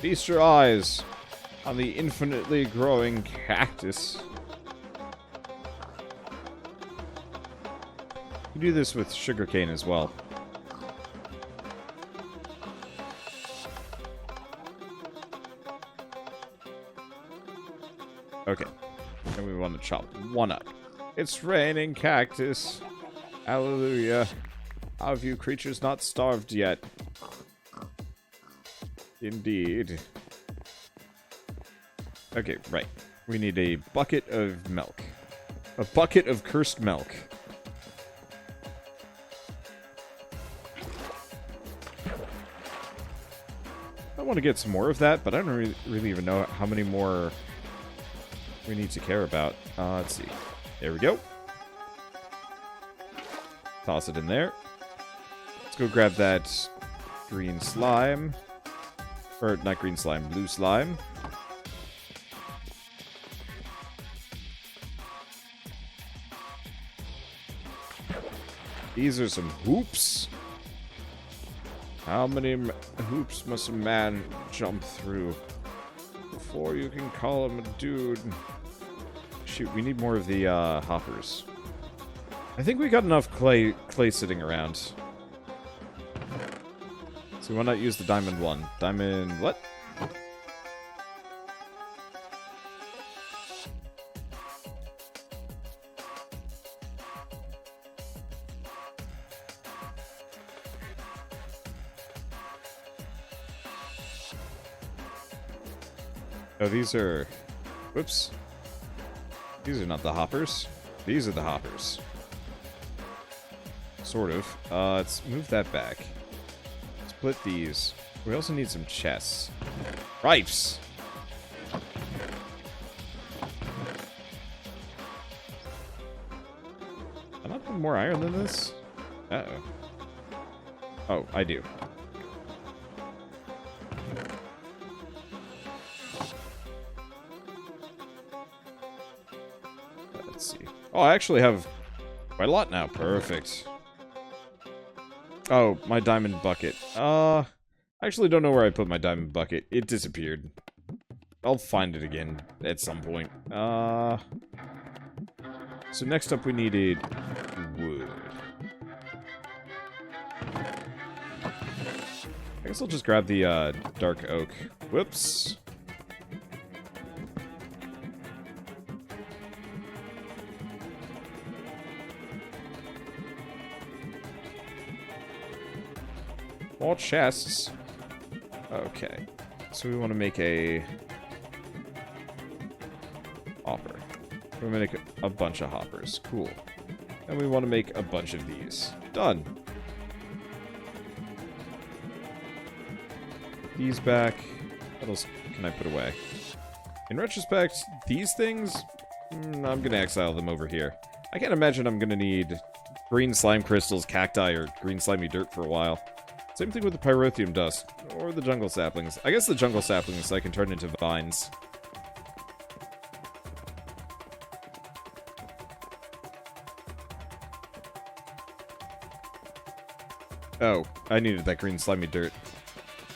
Feast your eyes on the infinitely growing cactus. You do this with sugarcane as well. Okay. And we want to chop one up. It's raining cactus. Hallelujah. How have you creatures not starved yet? Indeed. Okay, right. We need a bucket of milk. A bucket of cursed milk. I want to get some more of that, but I don't really even know how many more we need to care about. Let's see. There we go. Toss it in there. Let's go grab that green slime. Or, not green slime, blue slime. These are some hoops. How many hoops must a man jump through before you can call him a dude? Shoot, we need more of the hoppers. I think we got enough clay sitting around. So why not use the diamond one? Diamond what? Oh, these are... Whoops. These are not the hoppers. These are the hoppers. Sort of. Let's move that back. Split these. We also need some chests. Rifes! I not put more iron than this? Uh-oh. Oh, I do. Let's see. Oh, I actually have quite a lot now. Perfect. Oh, my diamond bucket. I actually don't know where I put my diamond bucket. It disappeared. I'll find it again at some point. So next up we needed wood. I guess I'll just grab the dark oak. Whoops. More chests. Okay. So we want to make a hopper. We're going to make a bunch of hoppers. Cool. And we want to make a bunch of these. Done. Put these back. What else can I put away? In retrospect, these things, I'm going to exile them over here. I can't imagine I'm going to need green slime crystals, cacti, or green slimy dirt for a while. Same thing with the pyrotheum dust, or the jungle saplings. I guess the jungle saplings I can turn into vines. Oh, I needed that green slimy dirt.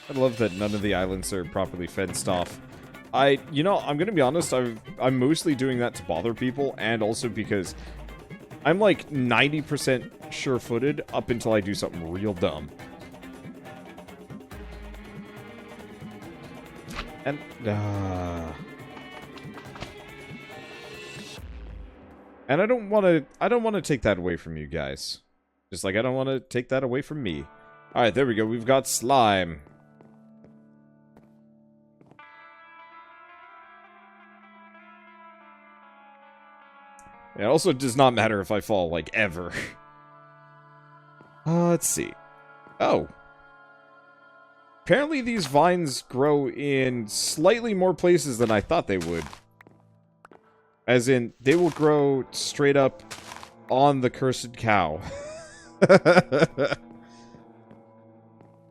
I love that none of the islands are properly fenced off. You know, I'm gonna be honest, I'm mostly doing that to bother people, and also because I'm like 90% sure-footed up until I do something real dumb. And, and I don't want to take that away from you guys. Just like I don't want to take that away from me. Alright, there we go. We've got slime. It also does not matter if I fall, like, ever. Let's see. Oh. Apparently these vines grow in slightly more places than I thought they would. As in, they will grow straight up on the cursed cow.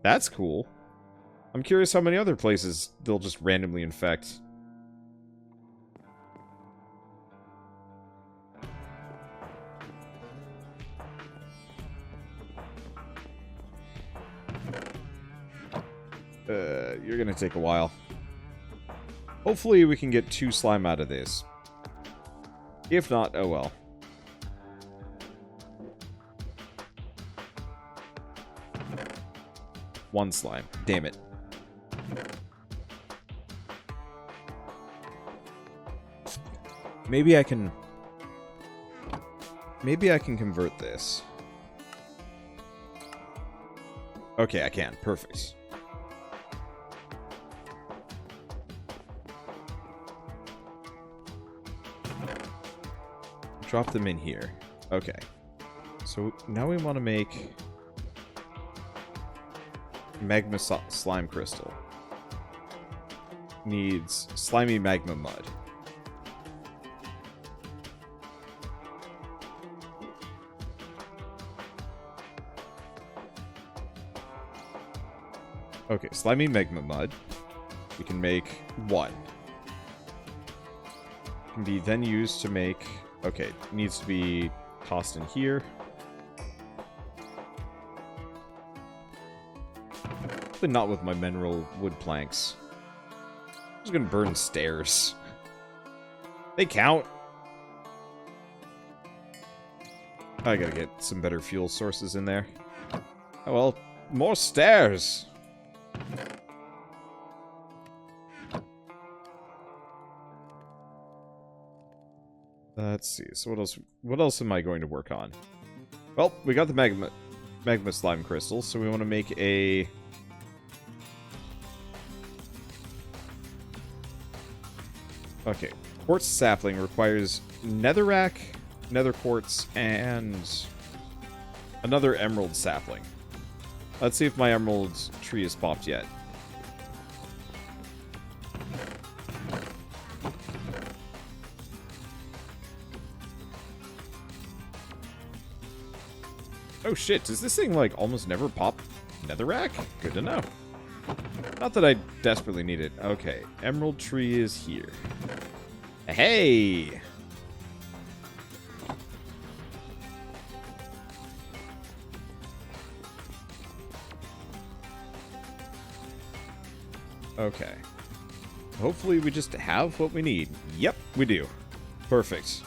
That's cool. I'm curious how many other places they'll just randomly infect. You're gonna take a while. Hopefully we can get 2 slime out of this. If not, oh well. One slime. Damn it. Maybe I can convert this. Okay, I can. Perfect. Drop them in here. Okay. So now we want to make magma slime crystal. Needs slimy magma mud. Okay, slimy magma mud. We can make 1. Can be then used to make... Okay, needs to be tossed in here. Probably not with my mineral wood planks. I'm just gonna burn stairs. They count. I gotta get some better fuel sources in there. Oh well, more stairs! Let's see. So what else am I going to work on? Well, we got the magma slime crystal, so we want to make a... Okay. Quartz sapling requires netherrack, nether quartz, and another emerald sapling. Let's see if my emerald tree has popped yet. Oh shit, does this thing, like, almost never pop netherrack? Good to know. Not that I desperately need it. Okay, emerald tree is here. Hey! Okay. Hopefully we just have what we need. Yep, we do. Perfect.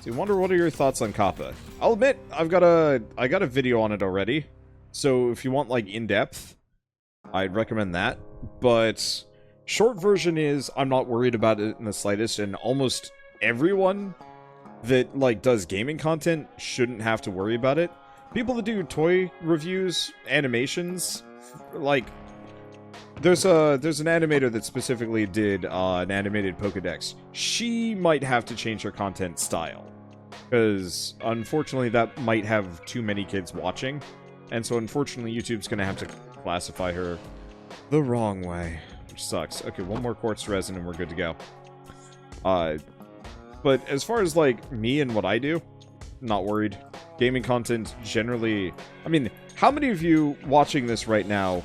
So you wonder, what are your thoughts on COPPA? I'll admit, I got a video on it already. So if you want, like, in-depth, I'd recommend that. But short version is, I'm not worried about it in the slightest, and almost everyone that, like, does gaming content shouldn't have to worry about it. People that do toy reviews, animations, like, there's an animator that specifically did an animated Pokédex. She might have to change her content style, because unfortunately that might have too many kids watching, and so unfortunately YouTube's gonna have to classify her the wrong way, which sucks. Okay, 1 more quartz resin and we're good to go. But as far as, like, me and what I do, not worried. Gaming content generally... I mean, how many of you watching this right now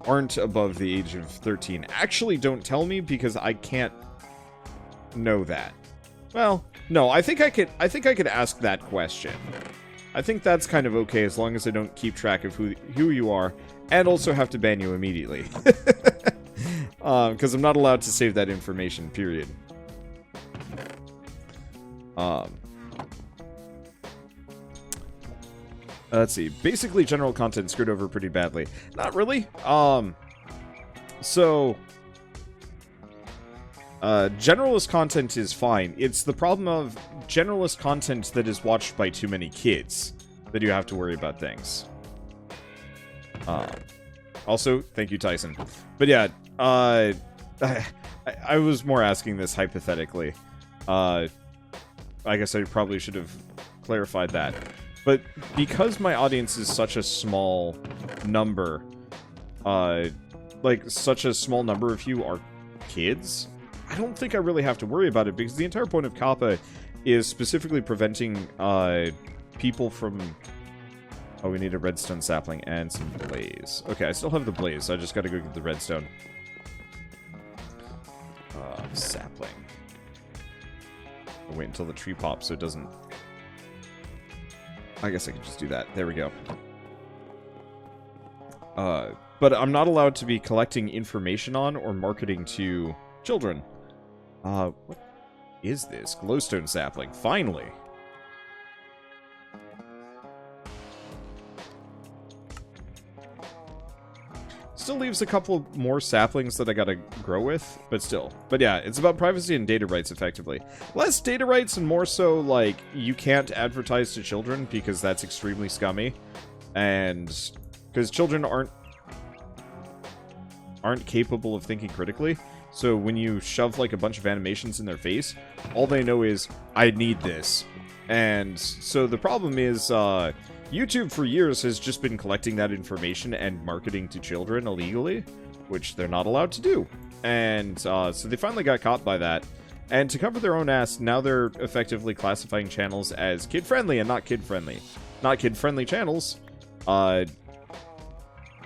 aren't above the age of 13? Actually, don't tell me, because I can't know that. Well, no, I think I could ask that question. I think that's kind of okay, as long as I don't keep track of who you are, and also have to ban you immediately. Because I'm not allowed to save that information, period. Let's see. Basically, general content screwed over pretty badly. Not really. Generalist content is fine. It's the problem of generalist content that is watched by too many kids that you have to worry about things. Also, thank you, Tyson. But yeah, I was more asking this hypothetically. I guess I probably should have clarified that. But because my audience is such a small number, like, such a small number of you are kids, I don't think I really have to worry about it, because the entire point of COPPA is specifically preventing people from... Oh, we need a redstone sapling and some blaze. Okay, I still have the blaze, so I just gotta go get the redstone. Sapling. I'll wait until the tree pops so it doesn't... I guess I could just do that. There we go. But I'm not allowed to be collecting information on or marketing to children. What is this? Glowstone sapling. Finally. Still leaves a couple more saplings that I gotta grow with, but still. But yeah, it's about privacy and data rights, effectively. Less data rights and more so, like, you can't advertise to children because that's extremely scummy. And because children aren't capable of thinking critically. So when you shove, like, a bunch of animations in their face, all they know is, I need this. And so the problem is, YouTube for years has just been collecting that information and marketing to children illegally, which they're not allowed to do. And so they finally got caught by that. And to cover their own ass, now they're effectively classifying channels as kid-friendly and not kid-friendly. Not kid-friendly channels.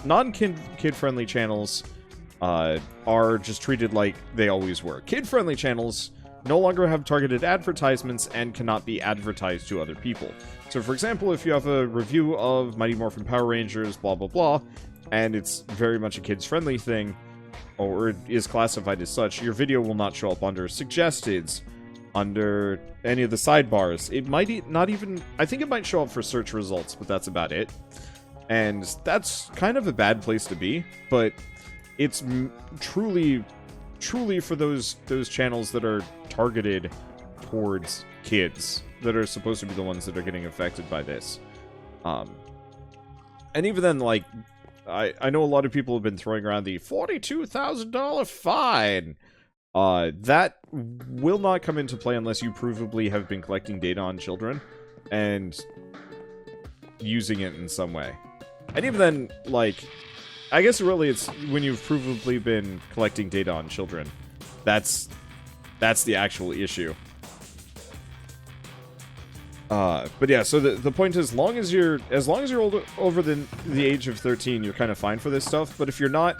Non-kid-friendly channels are just treated like they always were. Kid-friendly channels no longer have targeted advertisements and cannot be advertised to other people. So, for example, if you have a review of Mighty Morphin Power Rangers, blah, blah, blah, and it's very much a kids-friendly thing, or is classified as such, your video will not show up under Suggesteds, under any of the sidebars. It might not even... I think it might show up for search results, but that's about it. And that's kind of a bad place to be, but it's truly for those channels that are targeted towards kids, that are supposed to be the ones that are getting affected by this. And even then, like, I know a lot of people have been throwing around the $42,000 fine. That will not come into play unless you provably have been collecting data on children and using it in some way. And even then, like, I guess really it's when you've provably been collecting data on children. That's the actual issue. But yeah, so the point is, as long as you're over the age of 13, you're kind of fine for this stuff. But if you're not,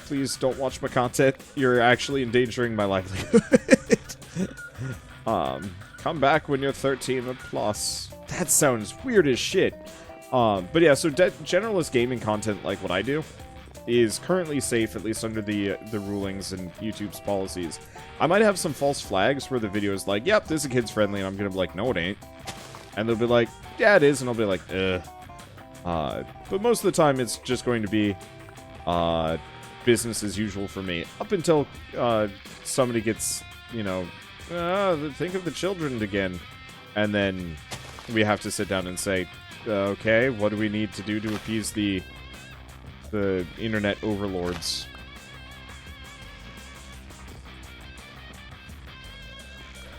please don't watch my content. You're actually endangering my livelihood. Come back when you're 13 or plus. That sounds weird as shit. But yeah, so generalist gaming content like what I do is currently safe, at least under the rulings and YouTube's policies. I might have some false flags where the video is like, yep, this is kids friendly, and I'm gonna be like, no it ain't. And they'll be like, yeah it is, and I'll be like, ugh. But most of the time it's just going to be business as usual for me. Up until somebody gets, you know, think of the children again. And then we have to sit down and say, okay, what do we need to do to appease the internet overlords?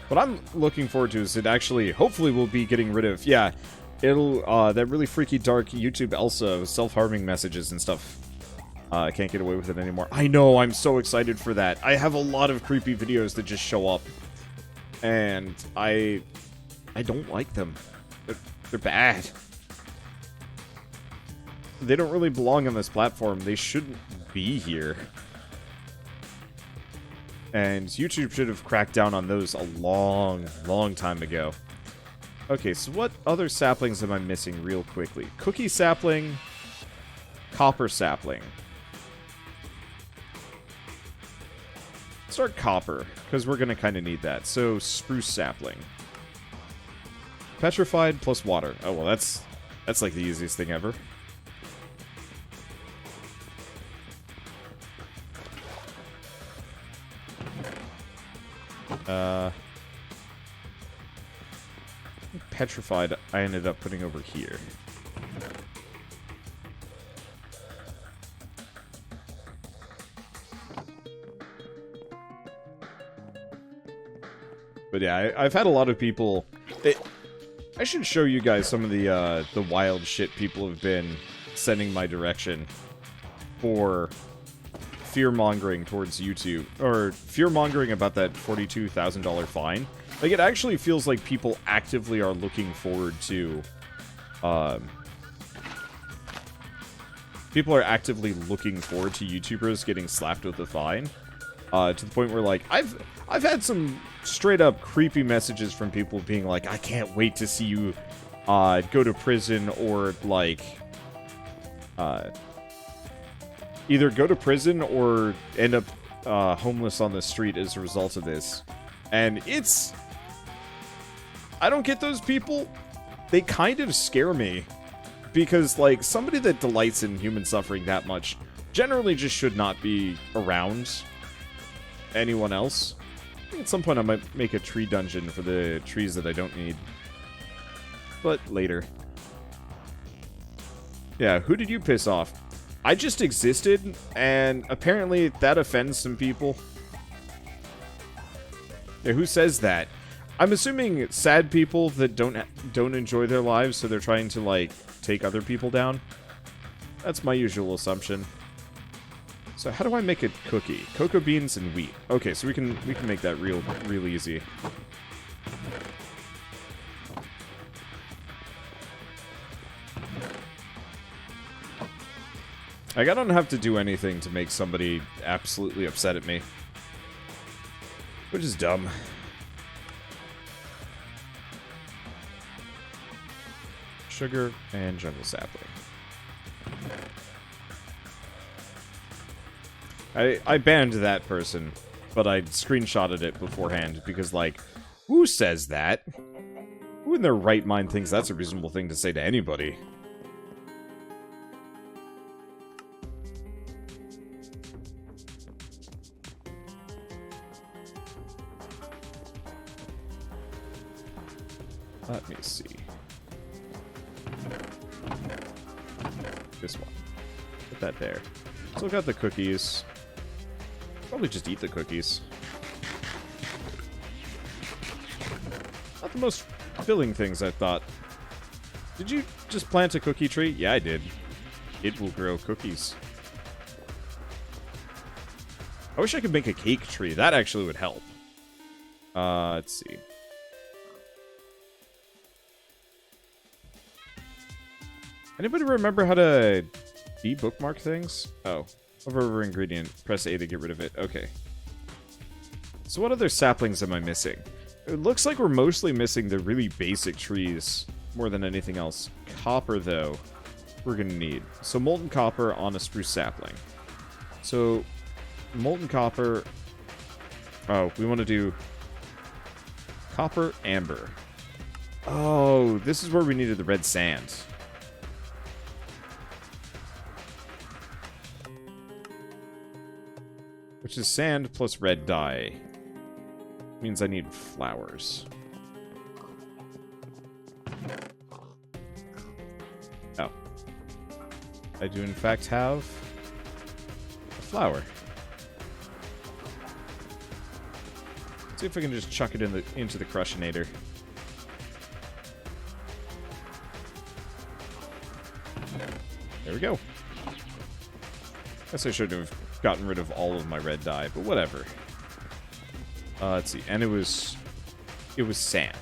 What I'm looking forward to is it actually, hopefully we'll be getting rid of, yeah, it'll, that really freaky dark YouTube Elsa self-harming messages and stuff. I can't get away with it anymore. I know, I'm so excited for that. I have a lot of creepy videos that just show up. And I don't like them. They're bad. They don't really belong on this platform. They shouldn't be here. And YouTube should have cracked down on those a long time ago. Okay, so what other saplings am I missing real quickly? Cookie sapling, copper sapling. Start copper, because we're going to kind of need that. So, spruce sapling. Petrified plus water. Oh, well, that's like the easiest thing ever. Petrified, I ended up putting over here. But yeah, I've had a lot of people... I should show you guys some of the wild shit people have been sending my direction for fear-mongering towards YouTube. Or fear-mongering about that $42,000 fine. Like, it actually feels like people actively are looking forward to... people are actively looking forward to YouTubers getting slapped with a fine. To the point where, like, I've had some straight-up creepy messages from people being like, I can't wait to see you go to prison or, like, either go to prison or end up homeless on the street as a result of this. And it's... I don't get those people. They kind of scare me. Because, like, somebody that delights in human suffering that much generally just should not be around anyone else. I think at some point I might make a tree dungeon for the trees that I don't need. But later. Yeah, who did you piss off? I just existed, and apparently that offends some people. Yeah, who says that? I'm assuming sad people that don't enjoy their lives, so they're trying to, like, take other people down. That's my usual assumption. So how do I make a cookie? Cocoa beans and wheat. Okay, so we can make that real easy. Like, I don't have to do anything to make somebody absolutely upset at me. Which is dumb. Sugar and jungle sapling. I banned that person, but I screenshotted it beforehand because, like, who says that? Who in their right mind thinks that's a reasonable thing to say to anybody? Let me see. This one. Put that there. Still got the cookies. Probably just eat the cookies. Not the most filling things, I thought. Did you just plant a cookie tree? Yeah, I did. It will grow cookies. I wish I could make a cake tree. That actually would help. Let's see. Anybody remember how to de-bookmark things? Oh. Hover over ingredient. Press A to get rid of it. Okay. So what other saplings am I missing? It looks like we're mostly missing the really basic trees more than anything else. Copper, though, we're going to need. So molten copper on a spruce sapling. So molten copper... Oh, we want to do copper amber. Oh, this is where we needed the red sand. Which is sand plus red dye. Means I need flowers. Oh. I do in fact have a flower. Let's see if I can just chuck it into the crushinator. There we go. Guess I should have gotten rid of all of my red dye, but whatever. Let's see, and it was sand.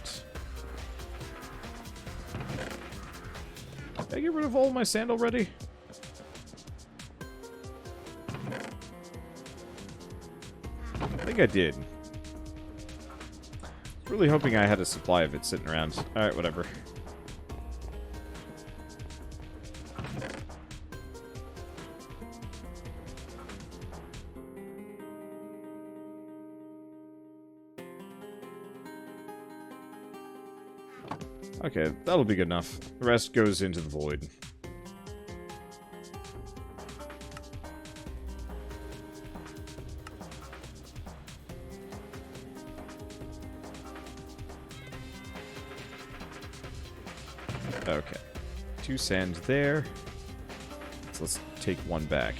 Did I get rid of all of my sand already? I think I did. Really hoping I had a supply of it sitting around. Alright, whatever. Okay, that'll be good enough. The rest goes into the void. Okay. 2 sand there. So let's take 1 back.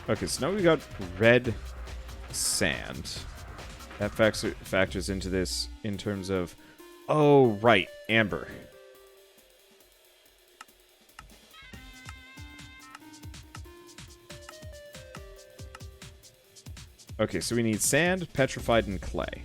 Okay, so now we got red sand. That factors into this in terms of... Oh, right, amber. Okay, so we need sand, petrified, and clay.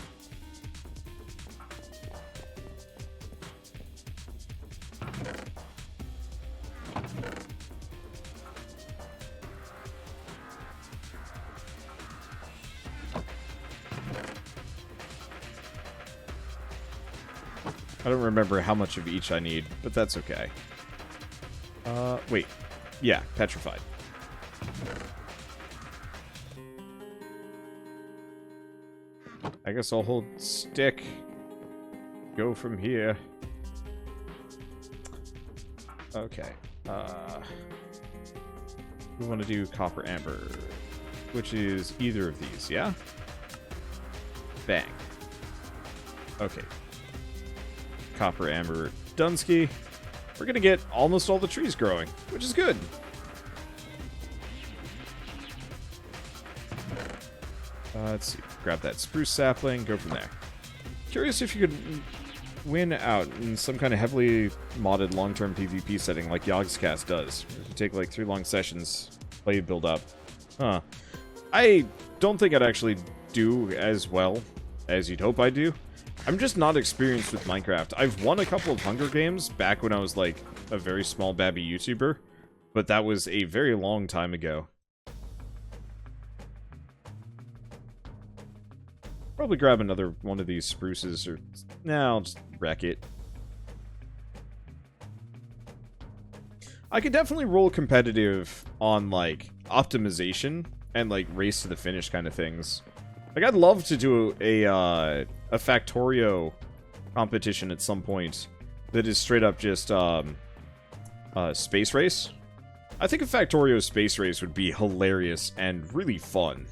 I don't remember how much of each I need, but that's okay. Wait. Yeah, petrified. I guess I'll hold stick. Go from here. Okay. We want to do copper amber, which is either of these, yeah? Bang. Okay. Copper amber Dunsky. We're gonna get almost all the trees growing, which is good. Let's see. Grab that spruce sapling, go from there. Curious if you could win out in some kind of heavily modded long-term PvP setting like Yogscast does. It could take like 3 long sessions, play build up. Huh. I don't think I'd actually do as well as you'd hope I do. I'm just not experienced with Minecraft. I've won a couple of Hunger Games back when I was like a very small babby YouTuber, but that was a very long time ago. Probably grab another one of these spruces, or... Nah, I'll just wreck it. I could definitely roll competitive on, like, optimization and, like, race to the finish kind of things. Like, I'd love to do a Factorio competition at some point that is straight up just, space race. I think a Factorio space race would be hilarious and really fun.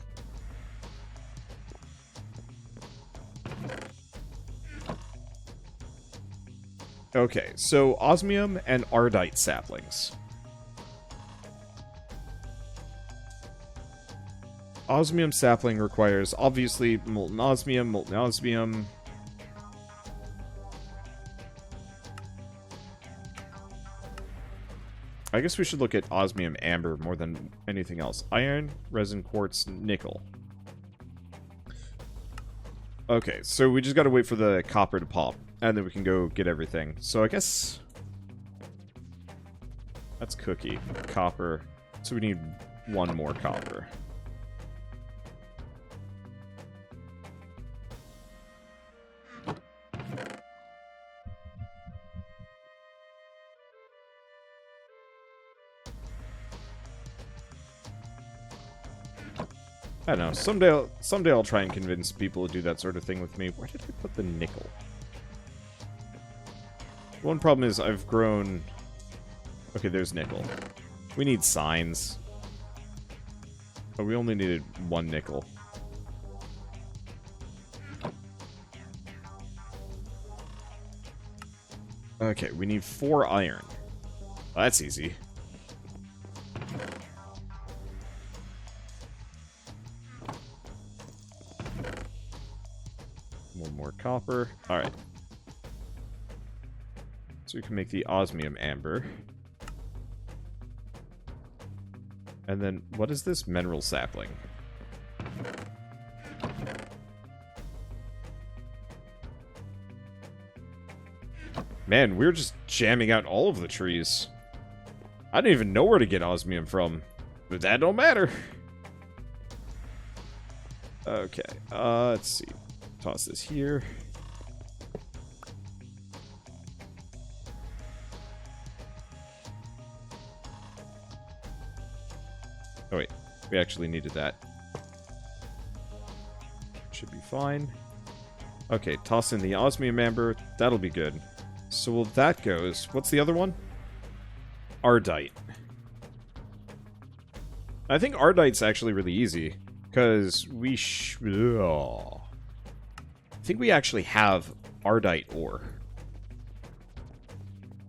Okay, so osmium and ardite saplings. Osmium sapling requires, obviously, molten osmium, molten osmium. I guess we should look at osmium amber more than anything else. Iron, resin, quartz, nickel. Okay, so we just gotta wait for the copper to pop, and then we can go get everything. So I guess... That's cookie. Copper. So we need 1 more copper. I don't know. Someday I'll try and convince people to do that sort of thing with me. Where did I put the nickel? One problem is I've grown... Okay, there's nickel. We need signs. But we only needed 1 nickel. Okay, we need 4 iron. Well, that's easy. More copper. Alright. So we can make the osmium amber. And then, what is this? Mineral sapling. Man, we're just jamming out all of the trees. I don't even know where to get osmium from. But that don't matter. Okay, let's see. Toss this here. Oh wait, we actually needed that. Should be fine. Okay, toss in the osmium amber. That'll be good. So well, that goes. What's the other one? Ardite. I think ardite's actually really easy. Because we I think we actually have ardite ore.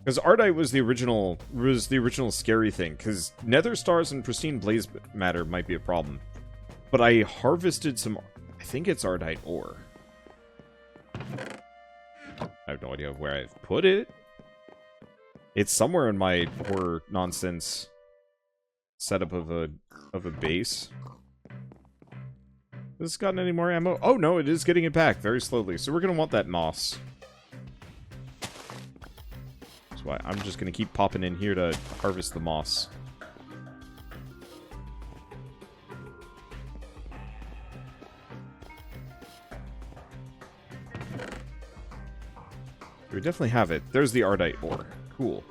Because ardite was the original scary thing. Because nether stars and pristine blaze matter might be a problem. But I harvested some... I think it's ardite ore. I have no idea where I've put it. It's somewhere in my horror nonsense setup of a base. Has this gotten any more ammo? Oh no, it is getting it back very slowly. So we're gonna want that moss. That's why I'm just gonna keep popping in here to harvest the moss. We definitely have it. There's the Ardite ore. Cool.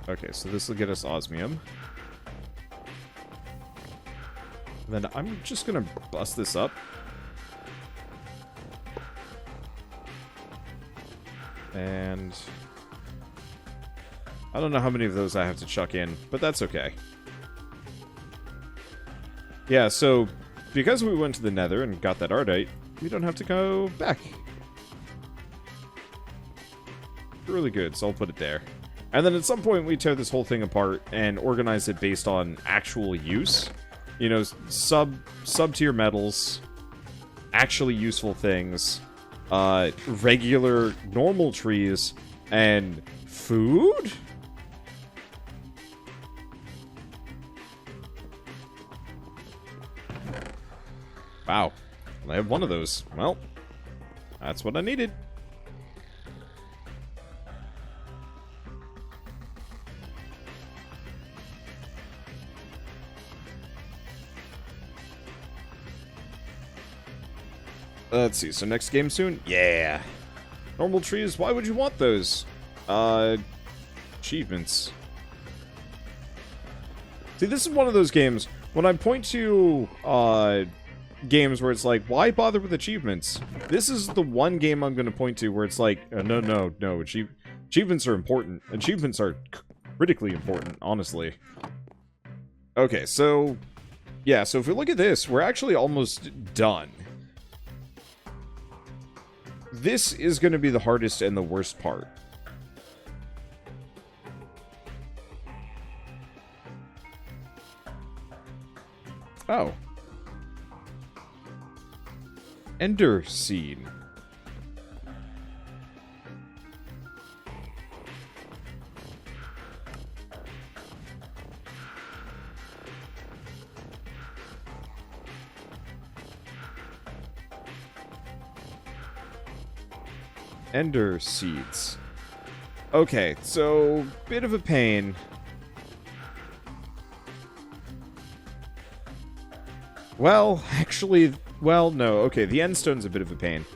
Okay, so this will get us osmium. Then I'm just gonna bust this up. And I don't know how many of those I have to chuck in, but that's okay. Yeah, so because we went to the Nether and got that Ardite, we don't have to go back. Really good, so I'll put it there. And then at some point we tear this whole thing apart and organize it based on actual use. You know, sub-tier metals, actually useful things, regular, normal trees, and food? Wow. I have one of those. Well, that's what I needed. Let's see, so next game soon? Yeah. Normal trees, why would you want those? Achievements. See, this is one of those games, when I point to, games where it's like, why bother with achievements? This is the one game I'm gonna point to where it's like, no, achievements are important. Achievements are critically important, honestly. Okay, so, yeah, so if we look at this, we're actually almost done. This is going to be the hardest and the worst part. Oh. Ender Seed. Ender Seeds. Okay, so, bit of a pain. Well, actually, well, no. Okay, the End Stone's a bit of a pain.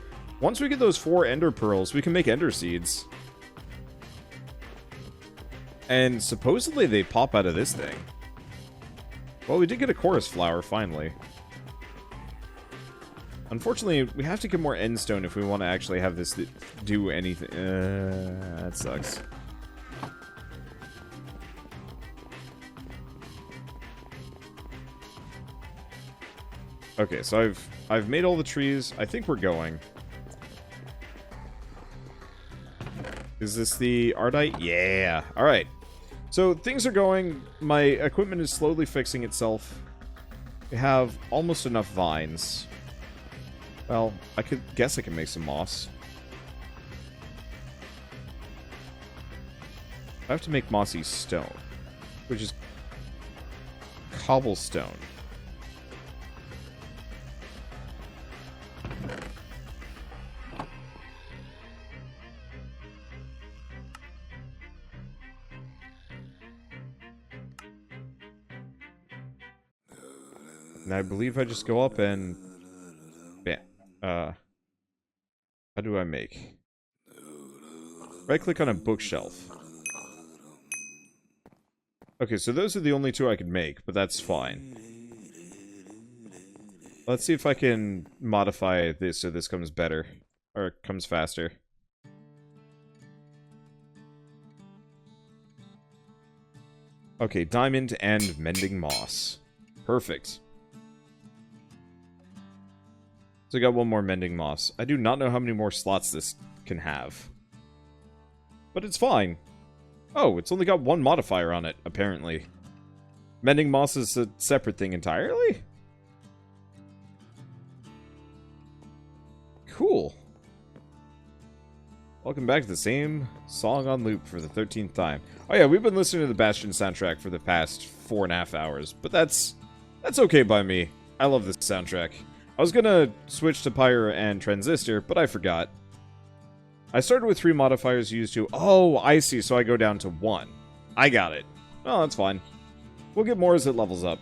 Once we get those 4 Ender Pearls, we can make Ender Seeds. And supposedly they pop out of this thing. Well, we did get a Chorus Flower, finally. Unfortunately, we have to get more End Stone if we want to actually have this do anything. That sucks. Okay, so I've made all the trees. I think we're going. Is this the Ardite? Yeah. All right. So things are going. My equipment is slowly fixing itself. We have almost enough vines. Well, I could guess I can make some moss. I have to make mossy stone, which is cobblestone. And I believe I just go up and... bam. How do I make? Right-click on a bookshelf. Okay, so those are the only 2 I could make, but that's fine. Let's see if I can modify this so this comes better. Or comes faster. Okay, diamond and mending moss. Perfect. So I got 1 more mending moss. I do not know how many more slots this can have. But it's fine. Oh, it's only got 1 modifier on it, apparently. Mending moss is a separate thing entirely? Cool. Welcome back to the same song on loop for the 13th time. Oh yeah, we've been listening to the Bastion soundtrack for the past 4.5 hours, but that's okay by me. I love this soundtrack. I was gonna switch to Pyre and Transistor, but I forgot. I started with 3 modifiers used to... Oh, I see, so I go down to 1. I got it. Oh, that's fine. We'll get more as it levels up.